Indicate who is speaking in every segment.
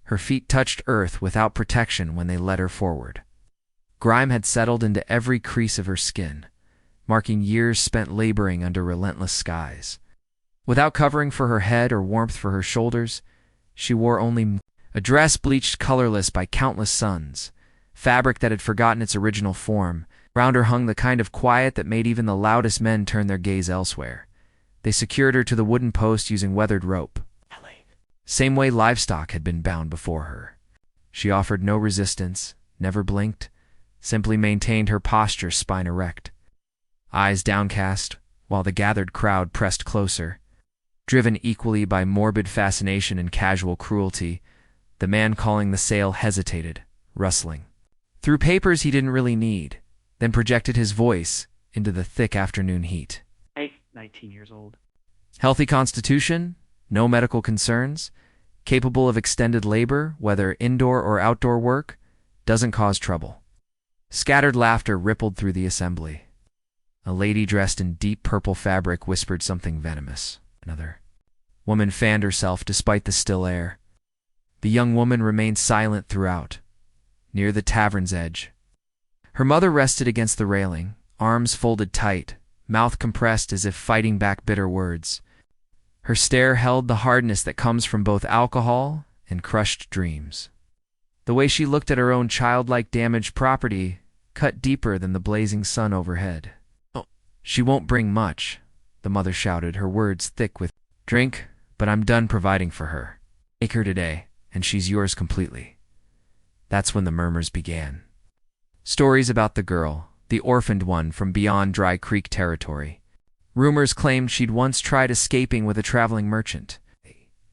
Speaker 1: Her feet touched earth without protection when they led her forward. Grime had settled into every crease of her skin, marking years spent laboring under relentless skies. Without covering for her head or warmth for her shoulders, she wore only a dress bleached colorless by countless suns, fabric that had forgotten its original form. Round her hung the kind of quiet that made even the loudest men turn their gaze elsewhere. They secured her to the wooden post using weathered rope, same way livestock had been bound before her. She offered no resistance, never blinked, simply maintained her posture spine erect, eyes downcast, while the gathered crowd pressed closer. Driven equally by morbid fascination and casual cruelty, the man calling the sale hesitated, rustling through papers he didn't really need, then projected his voice into the thick afternoon heat.
Speaker 2: 19 years old.
Speaker 1: Healthy constitution, no medical concerns, capable of extended labor, whether indoor or outdoor work, doesn't cause trouble. Scattered laughter rippled through the assembly. A lady dressed in deep purple fabric whispered something venomous. Another woman fanned herself despite the still air. The young woman remained silent throughout, near the tavern's edge. Her mother rested against the railing, arms folded tight, mouth compressed as if fighting back bitter words. Her stare held the hardness that comes from both alcohol and crushed dreams. The way she looked at her own childlike damaged property cut deeper than the blazing sun overhead. "Oh, she won't bring much," the mother shouted, her words thick with drink, "but I'm done providing for her. Take her today, and she's yours completely." That's when the murmurs began. Stories about the girl, the orphaned one from beyond Dry Creek territory. Rumors claimed she'd once tried escaping with a traveling merchant.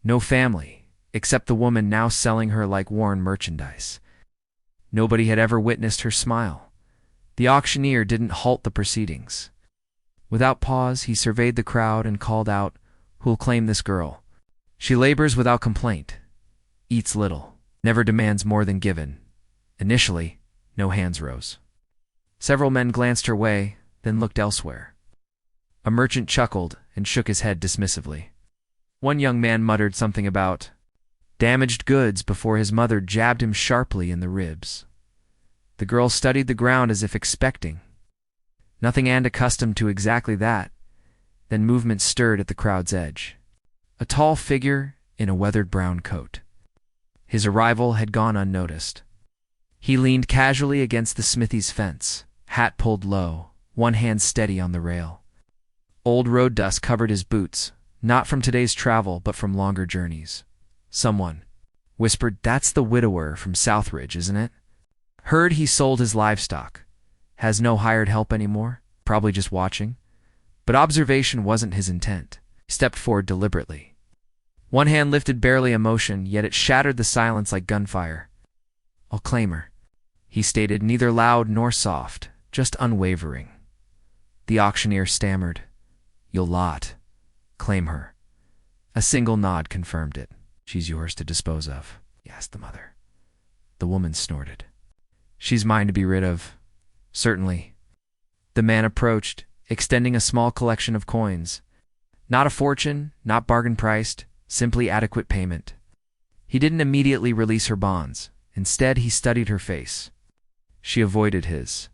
Speaker 1: No family, except the woman now selling her like worn merchandise. Nobody had ever witnessed her smile. The auctioneer didn't halt the proceedings. Without pause, he surveyed the crowd and called out, "Who'll claim this girl? She labors without complaint, eats little, never demands more than given." Initially, no hands rose. Several men glanced her way, then looked elsewhere. A merchant chuckled and shook his head dismissively. One young man muttered something about damaged goods before his mother jabbed him sharply in the ribs. The girl studied the ground as if expecting. Nothing and accustomed to exactly that. Then movement stirred at the crowd's edge. A tall figure in a weathered brown coat. His arrival had gone unnoticed. He leaned casually against the smithy's fence, hat pulled low, one hand steady on the rail. Old road dust covered his boots, not from today's travel but from longer journeys. Someone whispered, "That's the widower from Southridge, isn't it? Heard he sold his livestock. Has no hired help anymore, probably just watching." But observation wasn't his intent. He stepped forward deliberately. One hand lifted barely a motion, yet it shattered the silence like gunfire. "I'll claim her," he stated, neither loud nor soft, just unwavering. The auctioneer stammered, "You'll lot. Claim her." A single nod confirmed it. "She's yours to dispose of?" asked the mother. The woman snorted. "She's mine to be rid of." "Certainly." The man approached, extending a small collection of coins. Not a fortune, not bargain-priced, simply adequate payment. He didn't immediately release her bonds. Instead, he studied her face. She avoided his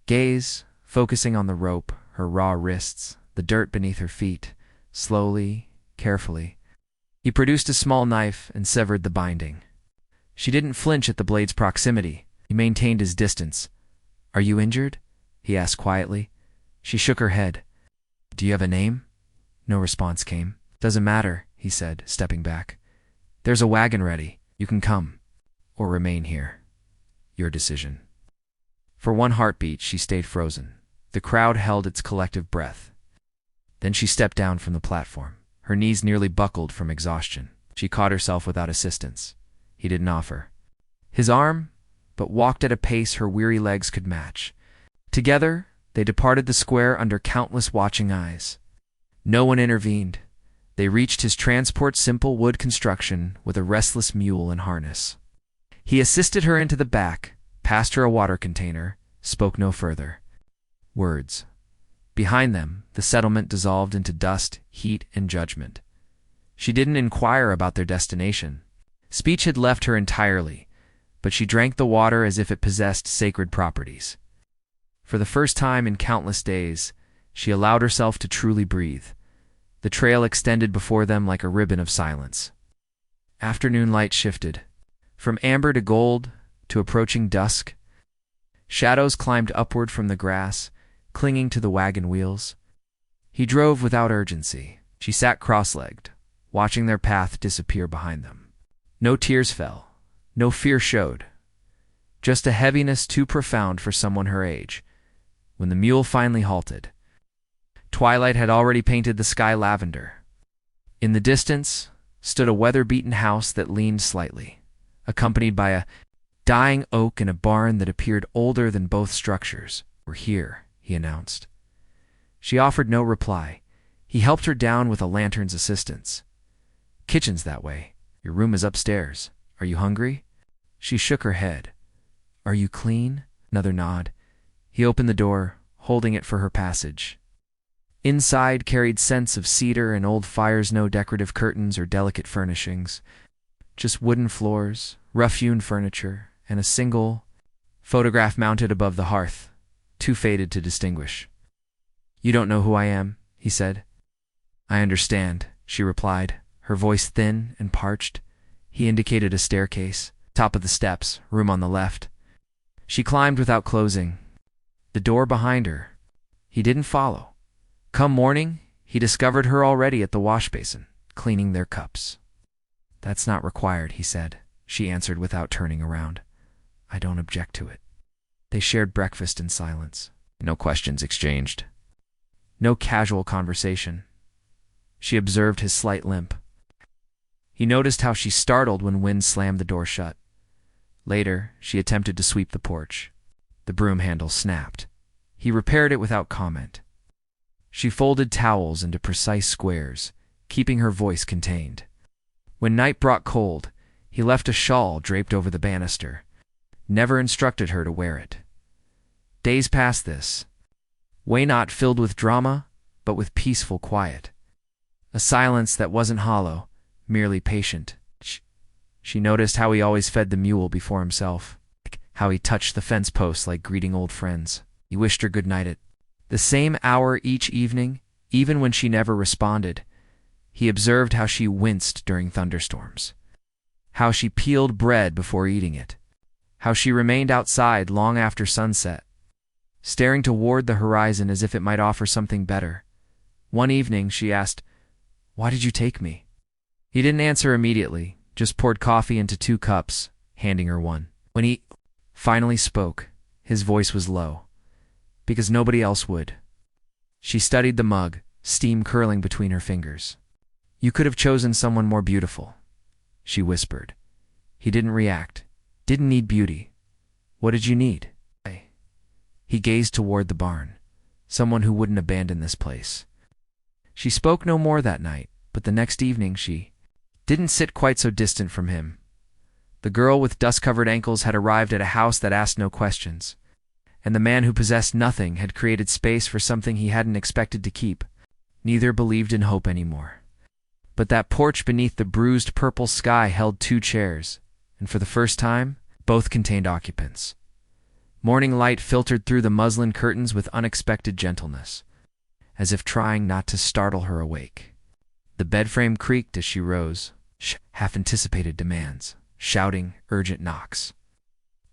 Speaker 1: gaze, focusing on the rope, her raw wrists, the dirt beneath her feet. Slowly, carefully, he produced a small knife and severed the binding. She didn't flinch at the blade's proximity. He maintained his distance. "Are you injured?" he asked quietly. She shook her head. "Do you have a name?" No response came. "Doesn't matter," he said, stepping back. "There's a wagon ready. You can come. Or remain here. Your decision." For one heartbeat, she stayed frozen. The crowd held its collective breath. Then she stepped down from the platform. Her knees nearly buckled from exhaustion. She caught herself without assistance. He didn't offer his arm, but walked at a pace her weary legs could match. Together, they departed the square under countless watching eyes. No one intervened. They reached his transport simple wood construction with a restless mule and harness. He assisted her into the back, passed her a water container, spoke no further. Words. Behind them, the settlement dissolved into dust, heat, and judgment. She didn't inquire about their destination. Speech had left her entirely, but she drank the water as if it possessed sacred properties. For the first time in countless days, she allowed herself to truly breathe. The trail extended before them like a ribbon of silence. Afternoon light shifted, from amber to gold to approaching dusk. Shadows climbed upward from the grass, clinging to the wagon wheels. He drove without urgency. She sat cross-legged, watching their path disappear behind them. No tears fell, no fear showed, just a heaviness too profound for someone her age. When the mule finally halted, twilight had already painted the sky lavender. In the distance stood a weather-beaten house that leaned slightly, accompanied by a dying oak and a barn that appeared older than both structures. "We're here," he announced. She offered no reply. He helped her down with a lantern's assistance. "Kitchen's that way. Your room is upstairs. Are you hungry?" She shook her head. "Are you clean?" Another nod. He opened the door, holding it for her passage. Inside carried scents of cedar and old fires, no decorative curtains or delicate furnishings. Just wooden floors, rough-hewn furniture, and a single photograph mounted above the hearth, too faded to distinguish. "You don't know who I am," he said. "I understand," she replied, her voice thin and parched. He indicated a staircase, top of the steps, room on the left. She climbed without closing. The door behind her. He didn't follow. Come morning, he discovered her already at the wash basin, cleaning their cups. "That's not required," he said. She answered without turning around. "I don't object to it." They shared breakfast in silence. No questions exchanged. No casual conversation. She observed his slight limp. He noticed how she startled when Wind slammed the door shut. Later, she attempted to sweep the porch. The broom handle snapped. He repaired it without comment. She folded towels into precise squares, keeping her voice contained. When night brought cold, he left a shawl draped over the banister, never instructed her to wear it. Days past this, way not filled with drama, but with peaceful quiet. A silence that wasn't hollow, merely patient. She noticed how he always fed the mule before himself, how he touched the fence posts like greeting old friends. He wished her good night at the same hour each evening, even when she never responded. He observed how she winced during thunderstorms, how she peeled bread before eating it, how she remained outside long after sunset, staring toward the horizon as if it might offer something better. One evening she asked, "Why did you take me?" He didn't answer immediately, just poured coffee into 2 cups, handing her one. When he finally spoke, his voice was low, because nobody else would. She studied the mug, steam curling between her fingers. "You could have chosen someone more beautiful," she whispered. He didn't react. "Didn't need beauty. What did you need?" He gazed toward the barn. "Someone who wouldn't abandon this place." She spoke no more that night, but the next evening she didn't sit quite so distant from him. The girl with dust-covered ankles had arrived at a house that asked no questions, and the man who possessed nothing had created space for something he hadn't expected to keep. Neither believed in hope anymore. But that porch beneath the bruised purple sky held 2 chairs, and for the first time, both contained occupants. Morning light filtered through the muslin curtains with unexpected gentleness, as if trying not to startle her awake. The bedframe creaked as she rose, half-anticipated demands, shouting urgent knocks.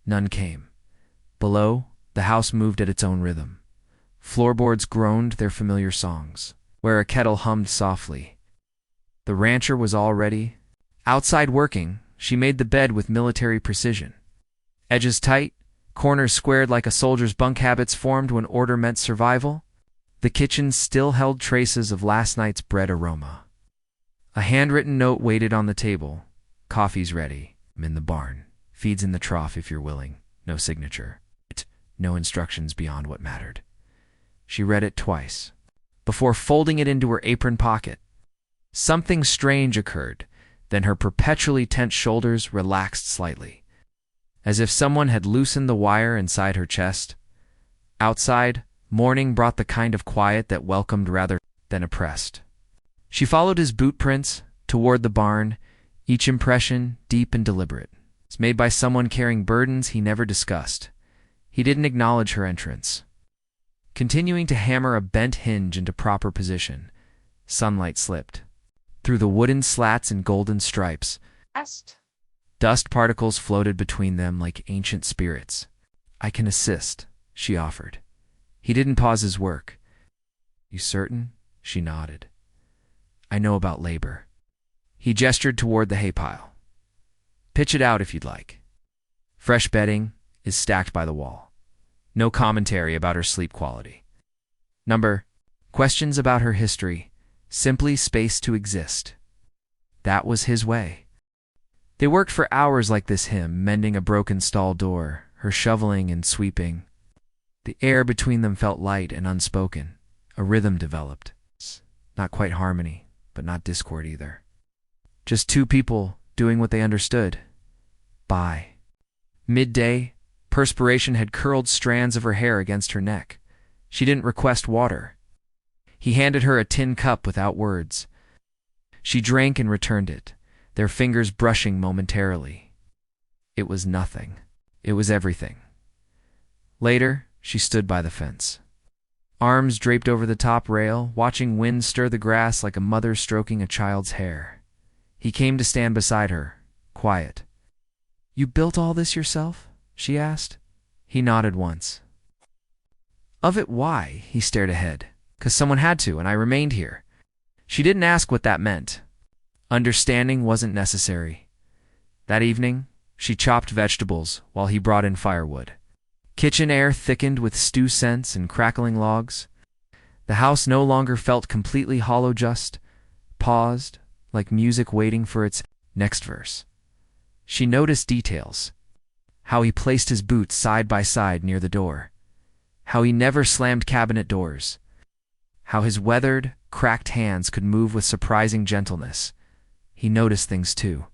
Speaker 1: None came. Below, the house moved at its own rhythm. Floorboards groaned their familiar songs, where a kettle hummed softly. The rancher was already outside working. She made the bed with military precision. Edges tight, corners squared like a soldier's bunk habits formed when order meant survival. The kitchen still held traces of last night's bread aroma. A handwritten note waited on the table. "Coffee's ready. I'm in the barn. Feeds in the trough if you're willing." No signature. No instructions beyond what mattered. She read it twice, before folding it into her apron pocket. Something strange occurred, then her perpetually tense shoulders relaxed slightly, as if someone had loosened the wire inside her chest. Outside, morning brought the kind of quiet that welcomed rather than oppressed. She followed his boot prints toward the barn, each impression deep and deliberate. It's made by someone carrying burdens he never discussed. He didn't acknowledge her entrance. Continuing to hammer a bent hinge into proper position, sunlight slipped. Through the wooden slats and golden stripes, dust particles floated between them like ancient spirits. "I can assist," she offered. He didn't pause his work. "You certain?" She nodded. "I know about labor." He gestured toward the hay pile. "Pitch it out if you'd like." Fresh bedding is stacked by the wall. No commentary about her sleep quality. Questions about her history, simply space to exist. That was his way. They worked for hours like this, him mending a broken stall door, her shoveling and sweeping. The air between them felt light and unspoken. A rhythm developed. Not quite harmony, but not discord either. Just two people doing what they understood. By midday, perspiration had curled strands of her hair against her neck. She didn't request water. He handed her a tin cup without words. She drank and returned it, their fingers brushing momentarily. It was nothing. It was everything. Later, she stood by the fence, arms draped over the top rail, watching wind stir the grass like a mother stroking a child's hair. He came to stand beside her, quiet. "You built all this yourself?" she asked. He nodded once. "Of it, why?" He stared ahead. "'Cause someone had to, and I remained here." She didn't ask what that meant. Understanding wasn't necessary. That evening, she chopped vegetables while he brought in firewood. Kitchen air thickened with stew scents and crackling logs. The house no longer felt completely hollow, just paused, like music waiting for its next verse. She noticed details. How he placed his boots side by side near the door. How he never slammed cabinet doors. How his weathered, cracked hands could move with surprising gentleness. He noticed things too.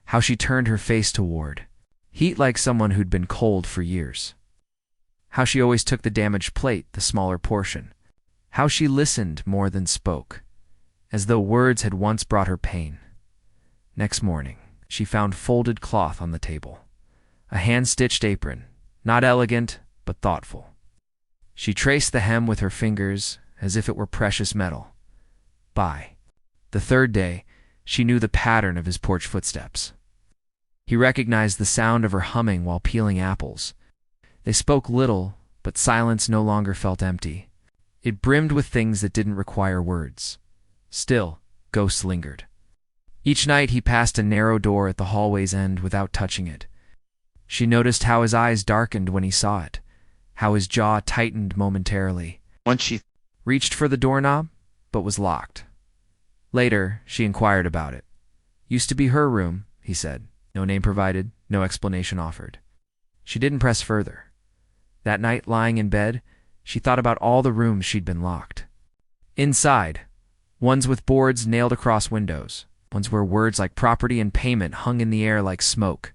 Speaker 1: How she turned her face toward, heat like someone who'd been cold for years. How she always took the damaged plate, the smaller portion. How she listened more than spoke, as though words had once brought her pain. Next morning, she found folded cloth on the table. A hand-stitched apron, not elegant, but thoughtful. She traced the hem with her fingers as if it were precious metal. By the third day, she knew the pattern of his porch footsteps. He recognized the sound of her humming while peeling apples. They spoke little, but silence no longer felt empty. It brimmed with things that didn't require words. Still, ghosts lingered. Each night he passed a narrow door at the hallway's end without touching it. She noticed how his eyes darkened when he saw it, how his jaw tightened momentarily. Once she reached for the doorknob, but was locked. Later, she inquired about it. "Used to be her room," he said. No name provided, no explanation offered. She didn't press further. That night, lying in bed, she thought about all the rooms she'd been locked. Inside, ones with boards nailed across windows, ones where words like property and payment hung in the air like smoke.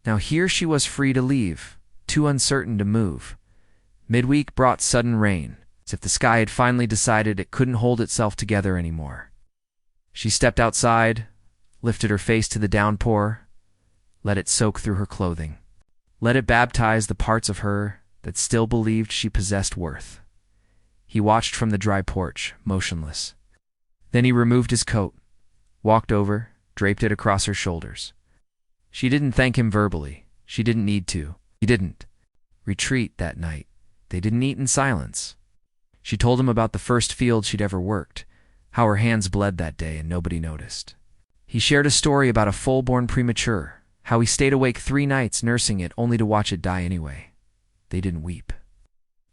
Speaker 1: Now here she was free to leave, too uncertain to move. Midweek brought sudden rain, as if the sky had finally decided it couldn't hold itself together anymore. She stepped outside, lifted her face to the downpour, let it soak through her clothing. Let it baptize the parts of her that still believed she possessed worth. He watched from the dry porch, motionless. Then he removed his coat, walked over, draped it across her shoulders. She didn't thank him verbally. She didn't need to. He didn't. Retreat that night. They didn't eat in silence. She told him about the first field she'd ever worked, how her hands bled that day and nobody noticed. He shared a story about a full-born premature, how he stayed awake 3 nights nursing it only to watch it die anyway. They didn't weep.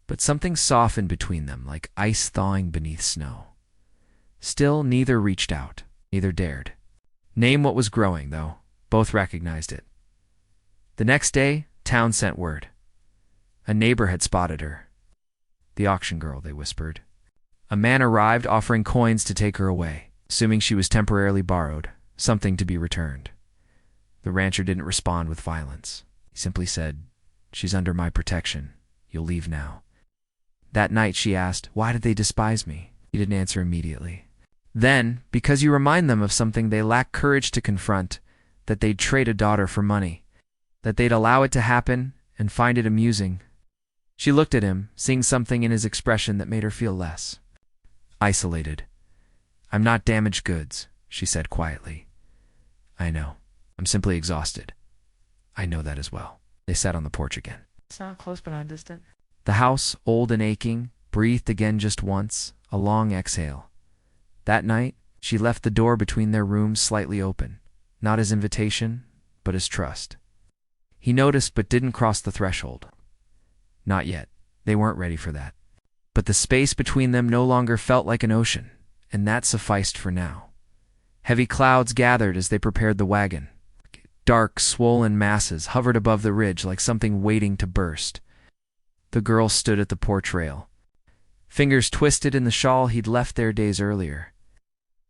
Speaker 1: But something softened between them like ice thawing beneath snow. Still, neither reached out, neither dared. Name what was growing, though. Both recognized it. The next day, town sent word. A neighbor had spotted her. "The auction girl," they whispered. A man arrived offering coins to take her away, assuming she was temporarily borrowed, something to be returned. The rancher didn't respond with violence. He simply said, "She's under my protection. You'll leave now." That night she asked, "Why did they despise me?" He didn't answer immediately. Then, because you remind them of something they lack courage to confront, that they'd trade a daughter for money, that they'd allow it to happen and find it amusing. She looked at him, seeing something in his expression that made her feel less isolated. "I'm not damaged goods," she said quietly. "I know. I'm simply exhausted. I know that as well." They sat on the porch again.
Speaker 2: It's not close but not distant.
Speaker 1: The house, old and aching, breathed again just once, a long exhale. That night, she left the door between their rooms slightly open, not as invitation, but as trust. He noticed but didn't cross the threshold. Not yet. They weren't ready for that. But the space between them no longer felt like an ocean, and that sufficed for now. Heavy clouds gathered as they prepared the wagon. Dark, swollen masses hovered above the ridge like something waiting to burst. The girl stood at the porch rail, fingers twisted in the shawl he'd left there days earlier.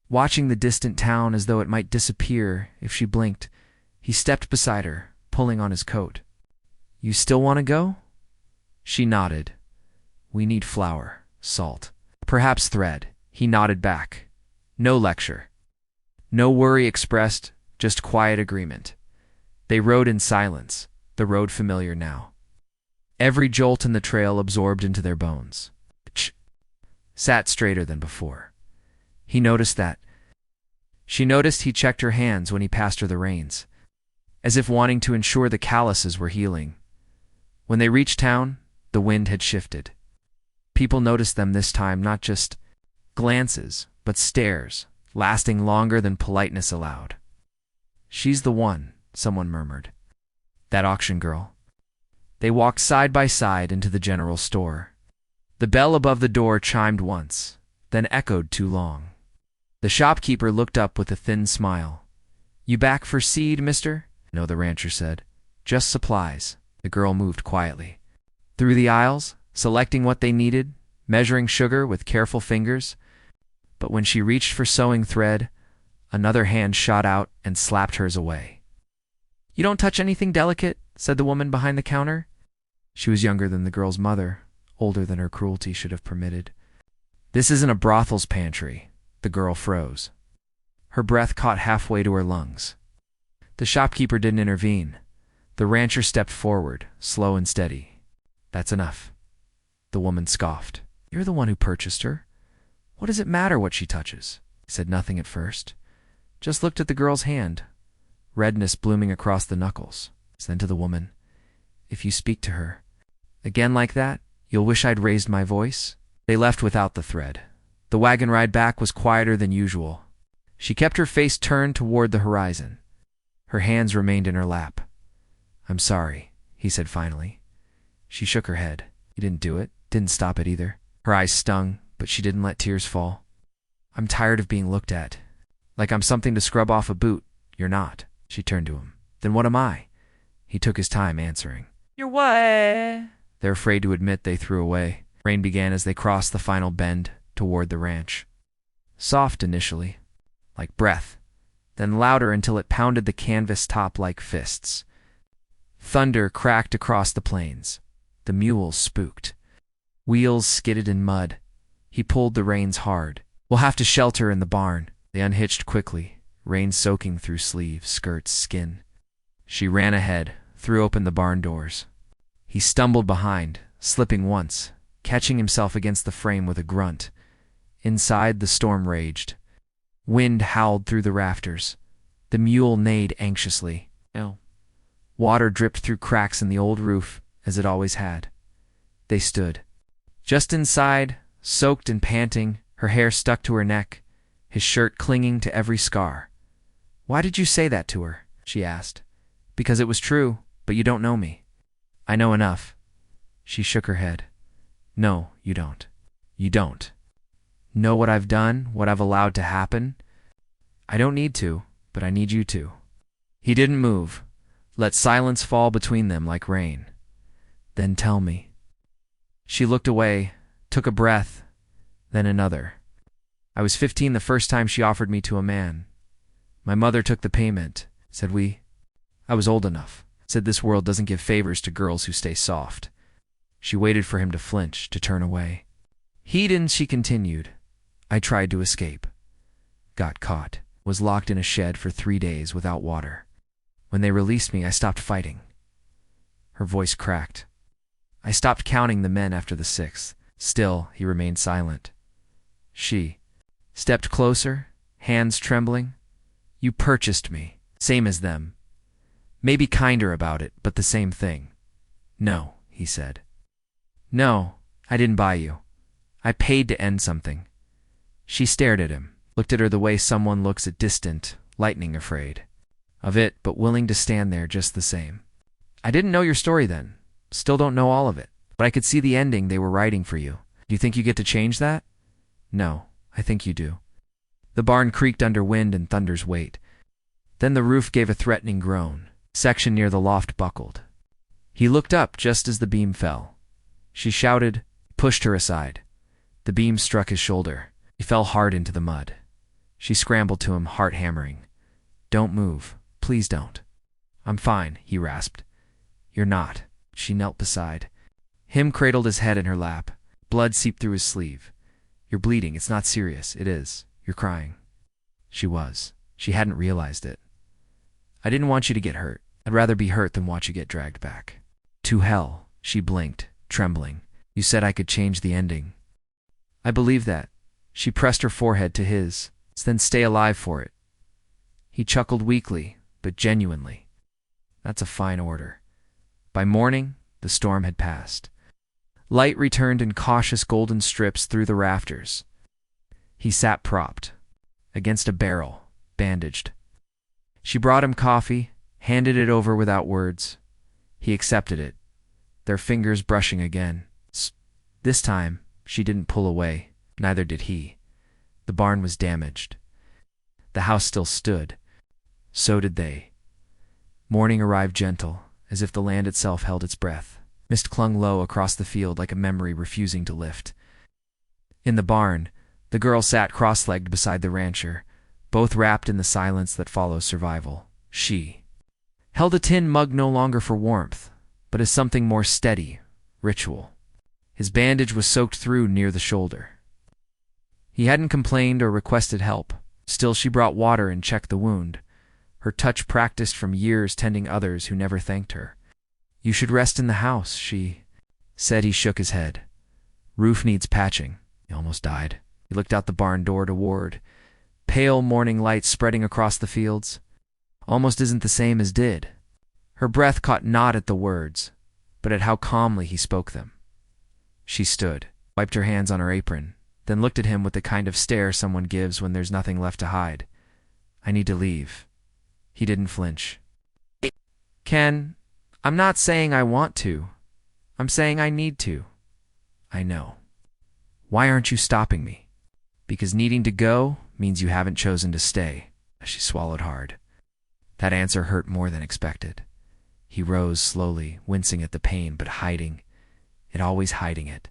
Speaker 1: Watching the distant town as though it might disappear if she blinked, he stepped beside her, pulling on his coat. "You still want to go?" She nodded. "We need flour, salt, perhaps thread." He nodded back. No lecture. No worry expressed, just quiet agreement. They rode in silence, the road familiar now. Every jolt in the trail absorbed into their bones. Sat straighter than before. He noticed that. She noticed he checked her hands when he passed her the reins, as if wanting to ensure the calluses were healing. When they reached town, the wind had shifted. People noticed them this time, not just glances, but stares, lasting longer than politeness allowed. "She's the one," someone murmured. "That auction girl." They walked side by side into the general store. The bell above the door chimed once, then echoed too long. The shopkeeper looked up with a thin smile. "You back for seed, mister?" "No," the rancher said. "Just supplies." The girl moved quietly through the aisles, selecting what they needed, measuring sugar with careful fingers. But when she reached for sewing thread, another hand shot out and slapped hers away. "You don't touch anything delicate," said the woman behind the counter. She was younger than the girl's mother, older than her cruelty should have permitted. "This isn't a brothel's pantry." The girl froze. Her breath caught halfway to her lungs. The shopkeeper didn't intervene. The rancher stepped forward, slow and steady. "That's enough." The woman scoffed. "You're the one who purchased her. What does it matter what she touches?" He said nothing at first. Just looked at the girl's hand, redness blooming across the knuckles. Then to the woman, "If you speak to her again like that, you'll wish I'd raised my voice." They left without the thread. The wagon ride back was quieter than usual. She kept her face turned toward the horizon. Her hands remained in her lap. "I'm sorry," he said finally. She shook her head. He didn't do it, didn't stop it either. Her eyes stung, but she didn't let tears fall. "I'm tired of being looked at. Like I'm something to scrub off a boot. You're not." She turned to him. "Then what am I?" He took his time answering.
Speaker 2: "You're what?"
Speaker 1: They're afraid to admit they threw away. Rain began as they crossed the final bend toward the ranch. Soft initially, like breath, then louder until it pounded the canvas top like fists. Thunder cracked across the plains. The mules spooked. Wheels skidded in mud. He pulled the reins hard. "We'll have to shelter in the barn." They unhitched quickly, rain soaking through sleeves, skirts, skin. She ran ahead, threw open the barn doors. He stumbled behind, slipping once, catching himself against the frame with a grunt. Inside, the storm raged. Wind howled through the rafters. The mule neighed anxiously.
Speaker 2: No.
Speaker 1: Water dripped through cracks in the old roof, as it always had. They stood. Just inside, soaked and panting, her hair stuck to her neck, his shirt clinging to every scar. "Why did you say that to her?" she asked. "Because it was true, but you don't know me." "I know enough." She shook her head. "No, you don't. You don't. Know what I've done, what I've allowed to happen? I don't need to, but I need you to." He didn't move. Let silence fall between them like rain. "Then tell me." She looked away, took a breath, then another. "I was 15 the first time she offered me to a man. My mother took the payment. Said I was old enough. Said this world doesn't give favors to girls who stay soft." She waited for him to flinch, to turn away. "He didn't," she continued. "I tried to escape. got caught. Was locked in a shed for 3 days without water. When they released me, I stopped fighting. Her voice cracked. I stopped counting the men after the 6th. Still, he remained silent. She stepped closer, hands trembling. You purchased me, same as them. Maybe kinder about it, but the same thing. No, he said. No, I didn't buy you. I paid to end something. She stared at him, looked at her the way someone looks at distant, lightning afraid of it, but willing to stand there just the same. I didn't know your story then. Still don't know all of it, but I could see the ending they were writing for you. Do you think you get to change that? No, I think you do. The barn creaked under wind and thunder's weight. Then the roof gave a threatening groan. Section near the loft buckled. He looked up just as the beam fell. She shouted, pushed her aside. The beam struck his shoulder. He fell hard into the mud. She scrambled to him, heart hammering. Don't move. Please don't. I'm fine, he rasped. You're not. She knelt beside him, cradled his head in her lap. Blood seeped through his sleeve. You're bleeding. It's not serious. It is. You're crying. She was. She hadn't realized it. I didn't want you to get hurt. I'd rather be hurt than watch you get dragged back. To hell, she blinked, trembling. You said I could change the ending. I believe that. She pressed her forehead to his, then stay alive for it. He chuckled weakly, but genuinely. That's a fine order. By morning, the storm had passed. Light returned in cautious golden strips through the rafters. He sat propped against a barrel, bandaged. She brought him coffee, handed it over without words. He accepted it, their fingers brushing again. This time, she didn't pull away, neither did he. The barn was damaged. The house still stood. So did they. Morning arrived gentle, as if the land itself held its breath. Mist clung low across the field like a memory refusing to lift. In the barn, the girl sat cross-legged beside the rancher, both wrapped in the silence that follows survival. She held a tin mug no longer for warmth, but as something more steady, ritual. His bandage was soaked through near the shoulder. He hadn't complained or requested help. Still, she brought water and checked the wound, her touch practiced from years tending others who never thanked her. You should rest in the house, she said. He shook his head. Roof needs patching. He almost died. He looked out the barn door toward pale morning light spreading across the fields. Almost isn't the same as did. Her breath caught not at the words, but at how calmly he spoke them. She stood, wiped her hands on her apron, then looked at him with the kind of stare someone gives when there's nothing left to hide. I need to leave. He didn't flinch. Ken, I'm not saying I want to. I'm saying I need to. I know. Why aren't you stopping me? Because needing to go means you haven't chosen to stay. She swallowed hard. That answer hurt more than expected. He rose slowly, wincing at the pain, but hiding it, always hiding it.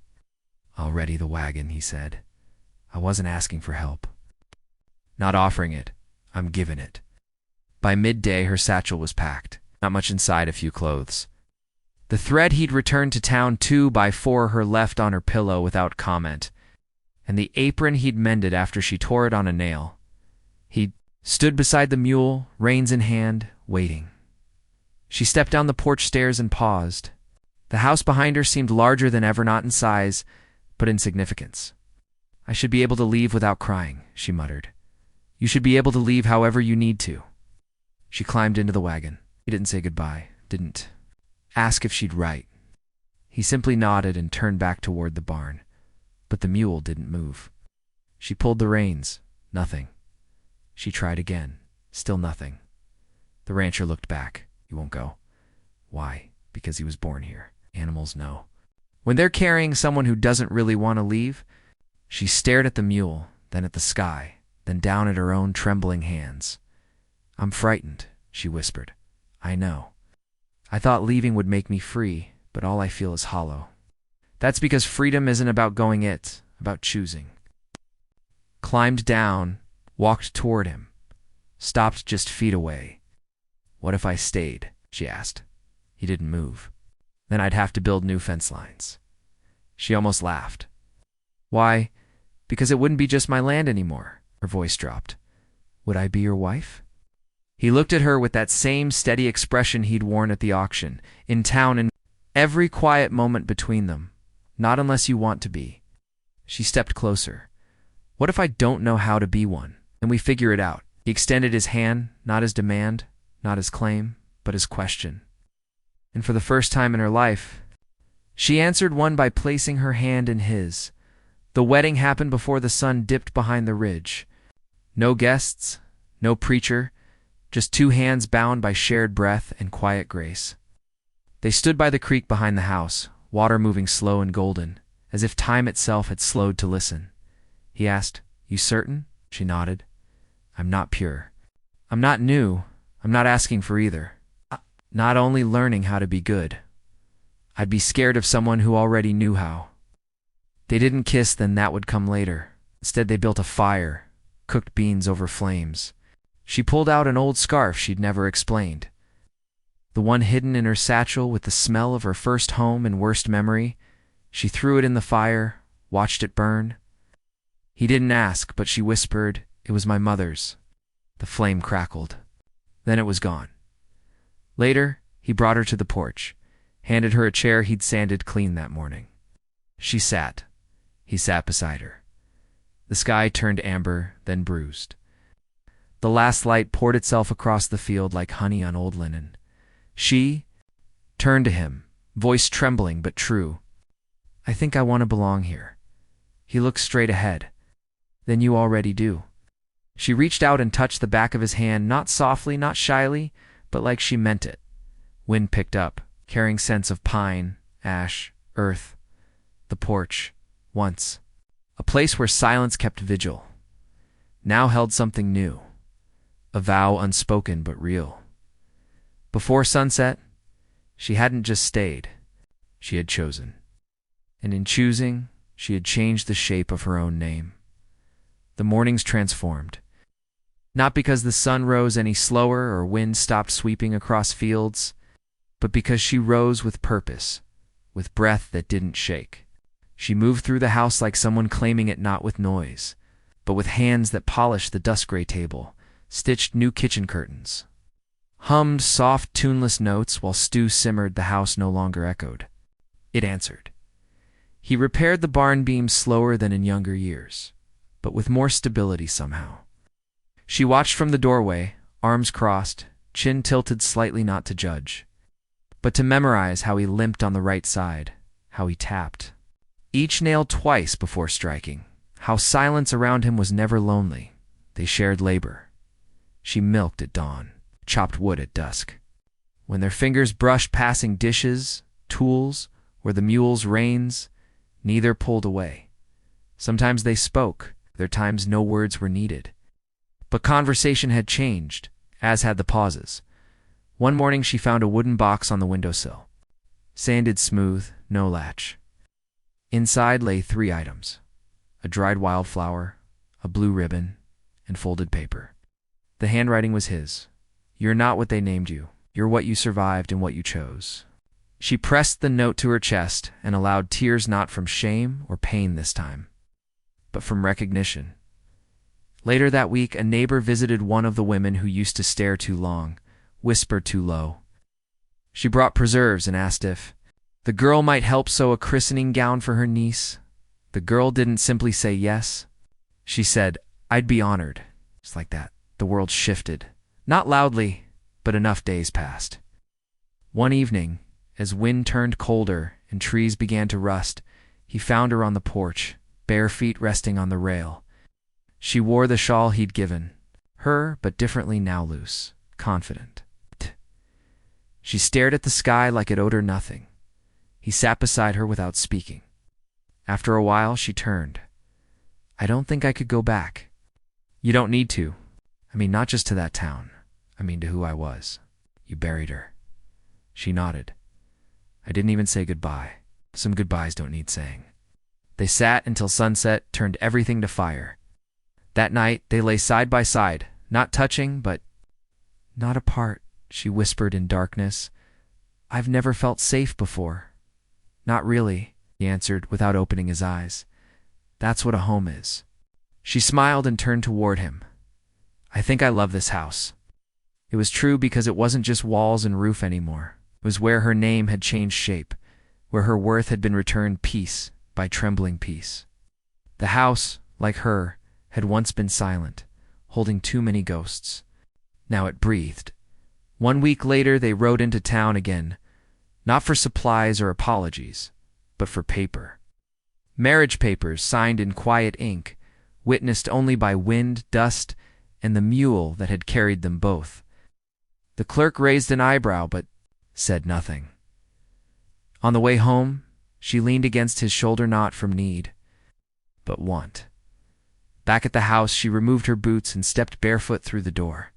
Speaker 1: I'll ready the wagon, he said. I wasn't asking for help. Not offering it. I'm giving it. By midday, her satchel was packed. Not much inside, a few clothes. The thread he'd returned to town 2x4 her left on her pillow without comment, and the apron he'd mended after she tore it on a nail. He stood beside the mule, reins in hand, waiting. She stepped down the porch stairs and paused. The house behind her seemed larger than ever, not in size, but in significance. I should be able to leave without crying, she muttered. You should be able to leave however you need to. She climbed into the wagon. He didn't say goodbye, didn't ask if she'd write. He simply nodded and turned back toward the barn. But the mule didn't move. She pulled the reins. Nothing. She tried again. Still nothing. The rancher looked back. You won't go. Why? Because he was born here. Animals know. When they're carrying someone who doesn't really want to leave, she stared at the mule, then at the sky, then down at her own trembling hands. I'm frightened, she whispered. I know. I thought leaving would make me free, but all I feel is hollow. That's because freedom isn't about going, it's about choosing. Climbed down, walked toward him, stopped just feet away. What if I stayed? She asked. He didn't move. Then I'd have to build new fence lines. She almost laughed. Why? Because it wouldn't be just my land anymore. Her voice dropped. Would I be your wife? He looked at her with that same steady expression he'd worn at the auction, in town, and every quiet moment between them. Not unless you want to be. She stepped closer. What if I don't know how to be one? And we figure it out. He extended his hand, not his demand, not his claim, but his question. And for the first time in her life, she answered one by placing her hand in his. The wedding happened before the sun dipped behind the ridge. No guests, no preacher, just two hands bound by shared breath and quiet grace. They stood by the creek behind the house, water moving slow and golden, as if time itself had slowed to listen. He asked, "You certain?" She nodded. "I'm not pure. I'm not new. I'm not asking for either. Not only learning how to be good. I'd be scared of someone who already knew how." They didn't kiss, then that would come later. Instead, they built a fire, cooked beans over flames. She pulled out an old scarf she'd never explained. The one hidden in her satchel with the smell of her first home and worst memory. She threw it in the fire, watched it burn. He didn't ask, but she whispered, "It was my mother's." The flame crackled. Then it was gone. Later, he brought her to the porch, handed her a chair he'd sanded clean that morning. She sat. He sat beside her. The sky turned amber, then bruised. The last light poured itself across the field like honey on old linen. She turned to him, voice trembling but true. "I think I want to belong here." He looked straight ahead. "Then you already do." She reached out and touched the back of his hand, not softly, not shyly, but like she meant it. Wind picked up, carrying scents of pine, ash, earth. The porch, once, a place where silence kept vigil, now held something new, a vow unspoken but real. Before sunset, she hadn't just stayed, she had chosen. And in choosing, she had changed the shape of her own name. The mornings transformed. Not because the sun rose any slower or wind stopped sweeping across fields, but because she rose with purpose, with breath that didn't shake. She moved through the house like someone claiming it, not with noise, but with hands that polished the dust-gray table, stitched new kitchen curtains, hummed soft, tuneless notes while stew simmered. The house no longer echoed. It answered. He repaired the barn beams slower than in younger years, but with more stability somehow. She watched from the doorway, arms crossed, chin tilted slightly, not to judge, but to memorize how he limped on the right side, how he tapped each nail twice before striking, how silence around him was never lonely. They shared labor. She milked at dawn, chopped wood at dusk. When their fingers brushed passing dishes, tools, or the mule's reins, neither pulled away. Sometimes they spoke, there times no words were needed. But conversation had changed, as had the pauses. One morning she found a wooden box on the windowsill. Sanded smooth, no latch. Inside lay 3 items: a dried wildflower, a blue ribbon, and folded paper. The handwriting was his. "You're not what they named you. You're what you survived and what you chose." She pressed the note to her chest and allowed tears, not from shame or pain this time, but from recognition. Later that week, a neighbor visited one of the women who used to stare too long, whisper too low. She brought preserves and asked if the girl might help sew a christening gown for her niece. The girl didn't simply say yes. She said, "I'd be honored." Just like that, the world shifted. Not loudly, but enough days passed. One evening, as wind turned colder and trees began to rust, he found her on the porch, bare feet resting on the rail. She wore the shawl he'd given her, but differently, now loose, confident. She stared at the sky like it owed her nothing. He sat beside her without speaking. After a while, she turned. "I don't think I could go back." "You don't need to. I mean, not just to that town. I mean, to who I was. You buried her." She nodded. "I didn't even say goodbye. Some goodbyes don't need saying." They sat until sunset turned everything to fire. That night, they lay side by side, not touching, but not apart, she whispered in darkness. "I've never felt safe before." "Not really," he answered without opening his eyes. "That's what a home is." She smiled and turned toward him. I think I love this house. It was true because it wasn't just walls and roof anymore. It was where her name had changed shape, where her worth had been returned piece by trembling piece. The house, like her, had once been silent, holding too many ghosts. Now it breathed. 1 week later they rode into town again, not for supplies or apologies, but for paper. Marriage papers signed in quiet ink, witnessed only by wind, dust, and the mule that had carried them both. The clerk raised an eyebrow but said nothing. On the way home, she leaned against his shoulder not from need, but want. Back at the house, she removed her boots and stepped barefoot through the door.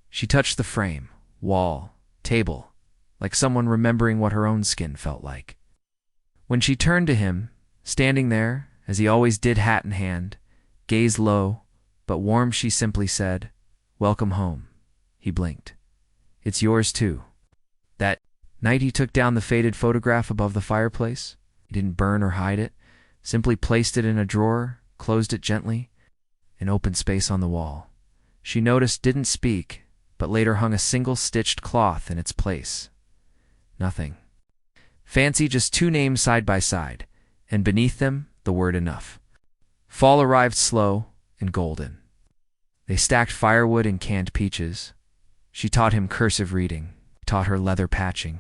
Speaker 1: She touched the frame, wall, table, like someone remembering what her own skin felt like. When she turned to him, standing there, as he always did, hat in hand, gaze low, but warm, she simply said, "Welcome home." He blinked. "It's yours too." That night he took down the faded photograph above the fireplace. He didn't burn or hide it, simply placed it in a drawer, closed it gently, an open space on the wall. She noticed, didn't speak, but later hung a single stitched cloth in its place. Nothing. Fancy, just 2 names side by side, and beneath them the word enough. Fall arrived slow and golden. They stacked firewood and canned peaches. She taught him cursive reading, taught her leather patching.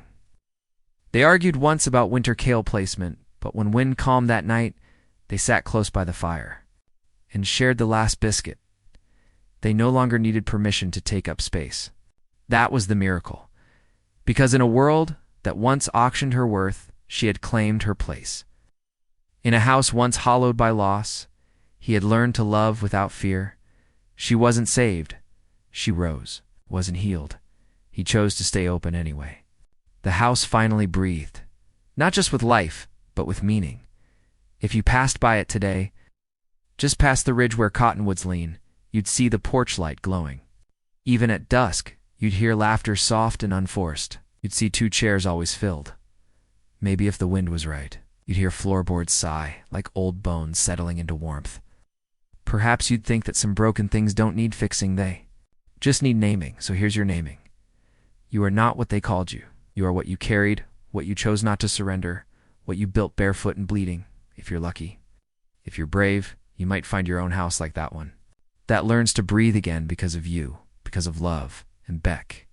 Speaker 1: They argued once about winter kale placement, but when wind calmed that night, they sat close by the fire and shared the last biscuit. They no longer needed permission to take up space. That was the miracle, because in a world that once auctioned her worth, she had claimed her place. In a house once hollowed by loss, he had learned to love without fear. She wasn't saved. She rose, wasn't healed. He chose to stay open anyway. The house finally breathed, not just with life, but with meaning. If you passed by it today, just past the ridge where cottonwoods lean, you'd see the porch light glowing. Even at dusk, you'd hear laughter soft and unforced. You'd see 2 chairs always filled. Maybe if the wind was right, you'd hear floorboards sigh, like old bones settling into warmth. Perhaps you'd think that some broken things don't need fixing, they just need naming, so here's your naming. You are not what they called you. You are what you carried, what you chose not to surrender, what you built barefoot and bleeding, if you're lucky. If you're brave, you might find your own house like that one, that learns to breathe again because of you, because of love, and Beck.